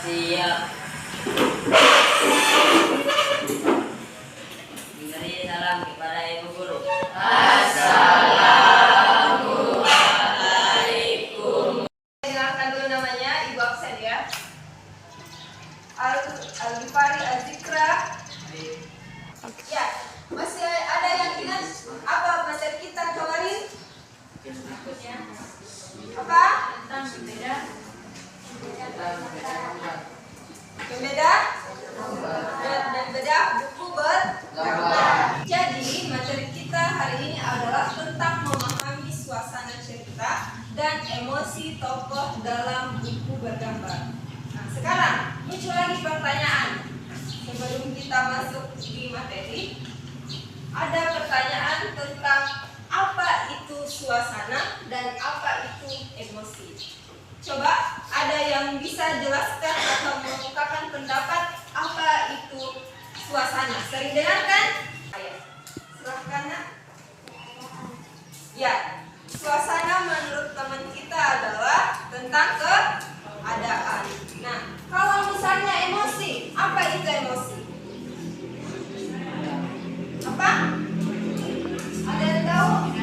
Siap. Beri salam kepada Ibu Guru. Assalamualaikum. Kenalkan dulu namanya, Ibu absen ya. Al-Ghifari Al-Zikra. Ya, masih ada yang ingat apa materi kita kemarin? Apa? Tentang pembeda. Dan beda buku bergambar. Jadi materi kita hari ini adalah tentang memahami suasana cerita dan emosi tokoh dalam buku bergambar. Nah, sekarang muncul lagi pertanyaan. Sebelum kita masuk di materi, ada pertanyaan tentang apa itu suasana dan apa itu emosi. Coba ada yang bisa jelaskan atau mengungkapkan pendapat apa itu suasana? Sering dengar kan? Ayo, silahkan nak. Ya, suasana menurut teman kita adalah tentang keadaan. Nah, kalau misalnya emosi, apa itu emosi? Apa? Ada yang tahu?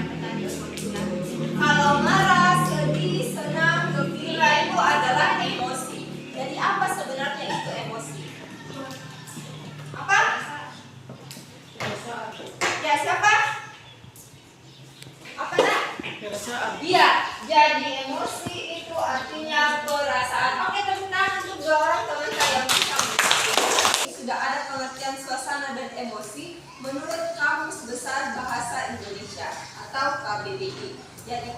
Kalau marah, sedih, senang, gembira itu adalah emosi. Jadi apa sebenarnya itu emosi? Apa? Ya, siapa? Apa nak? Iya, jadi emosi itu artinya perasaan. Oke, tepuk tangan untuk dua orang teman saya yang bisa mengerti. Sudah ada pengertian suasana dan emosi menurut Kamus Besar Bahasa Indonesia atau KBBI. Jadi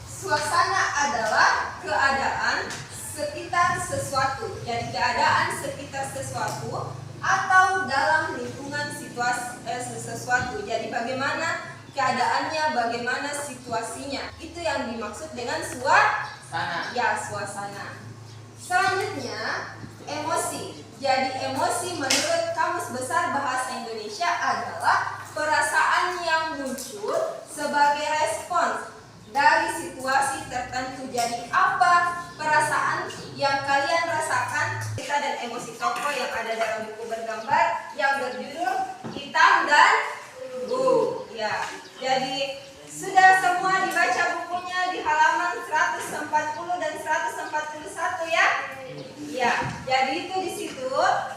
suasana adalah keadaan sekitar sesuatu. Jadi keadaan sekitar sesuatu atau dalam lingkungan situasi sesuatu. Jadi bagaimana keadaannya, bagaimana situasinya. Itu yang dimaksud dengan suasana. Ya, suasana. Selanjutnya, emosi. Jadi emosi menurut Kamus Besar Bahasa Indonesia adalah perasaan yang muncul sebagai respons dari situasi tertentu. Jadi apa perasaan yang kalian rasakan? Kita dan emosi tokoh yang ada dalam buku bergambar yang berjudul Hitam dan Bu. Ya, jadi sudah semua dibaca bukunya di halaman 140 dan 141 ya? Ya, jadi itu di situ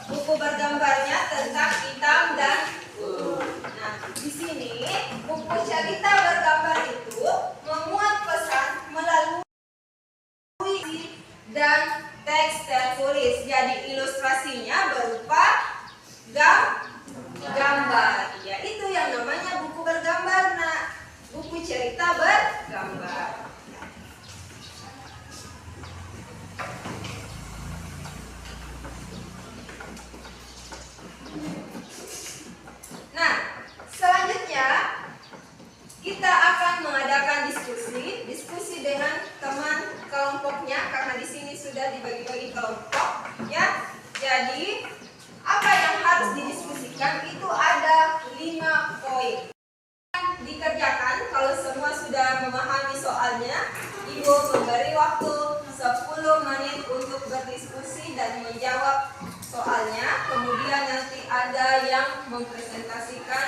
buku bergambarnya tentang hitam dan Bu. Nah, di sini buku cerita bergambar itu memuat pesan melalui dan teks tertulis. Jadi ilustrasinya berupa gambar. Ya, itu yang namanya buku bergambar. Nah, buku cerita bergambar. Nah, selanjutnya kita akan mengadakan diskusi dengan teman kelompoknya karena di sini sudah dibagi-bagi kelompok, ya. Jadi apa yang harus didiskusikan itu ada 5 poin. Dikerjakan kalau semua sudah memahami soalnya, Ibu memberi waktu 10 menit untuk berdiskusi dan menjawab soalnya. Kemudian nanti ada yang mempresentasikan.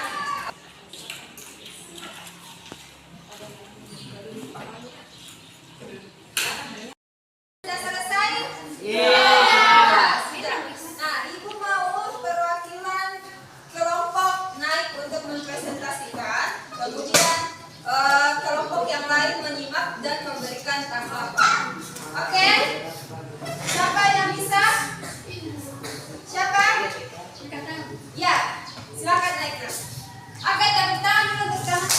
Sudah selesai? Sudah. Nah, Ibu mau perwakilan kelompok naik untuk mempresentasikan. Kemudian kelompok yang lain menyimak dan memberikan tanggapan. Oke? Siapa yang bisa? Siapa? Ya, silakan naik. Oke, tepuk tangan untuk teman.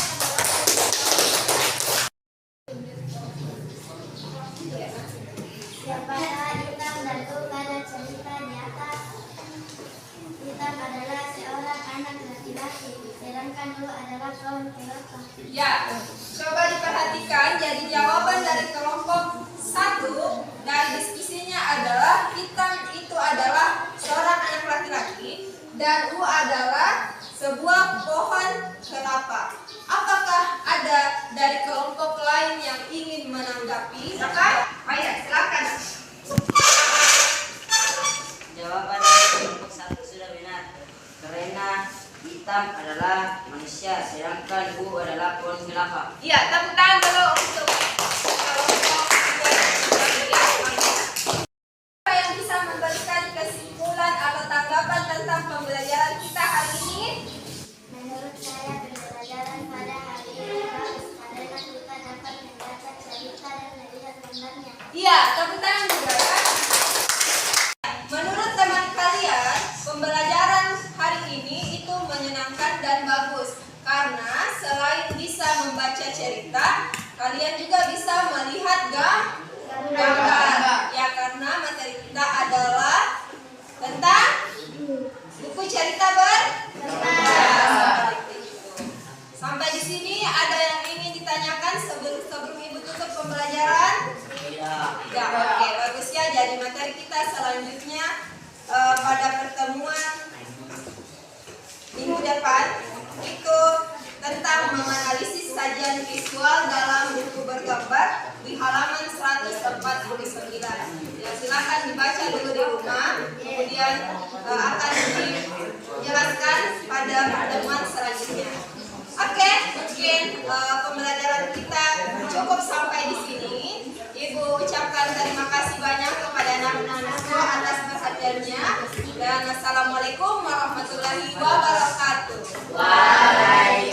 Siapa hitam dan Bu pada cerita di atas? Hitam adalah seorang anak laki-laki, sedangkan Bu adalah kaum kelapa. Ya, coba diperhatikan. Jadi jawaban dari kelompok 1 dari diskusinya adalah hitam itu adalah seorang anak laki-laki dan U adalah sebuah pohon kelapa. Apakah ada dari kelompok lain yang ingin menanggapi? Silakan. Ayo, silakan. adalah manusia, sedangkan Bu adalah pohon kelapa. Iya, tepuk tangan dulu untuk kelompok apa yang bisa memberikan kesimpulan atau tanggapan tentang pembelajaran kita hari ini? Menurut saya pembelajaran pada hari ini bagus karena kita dapat membaca cerita dan melihat gambarnya. Iya, tepuk tangan juga ya. Menurut teman kalian, pembelajaran hari ini itu menyenangkan dan bagus karena selain bisa membaca cerita, kalian juga bisa melihat gambar. Ya, karena materi kita adalah tentang buku cerita bergambar. Sampai di sini ada yang ingin ditanyakan sebelum Ibu tutup pembelajaran? Tidak. Ya, oke, bagus ya. Jadi materi kita selanjutnya pada pertemuan minggu depan itu tentang menganalisis sajian visual dalam buku bergambar di halaman 149. Ya, silakan dibaca dulu di rumah, kemudian akan dijelaskan pada pertemuan selanjutnya. Oke, mungkin pembelajaran kita cukup sampai di sini. Ibu ucapkan terima kasih banyak kepada anak-anakku atas perhatiannya dan assalamualaikum warahmatullahi wabarakatuh. Waalaikumsalam.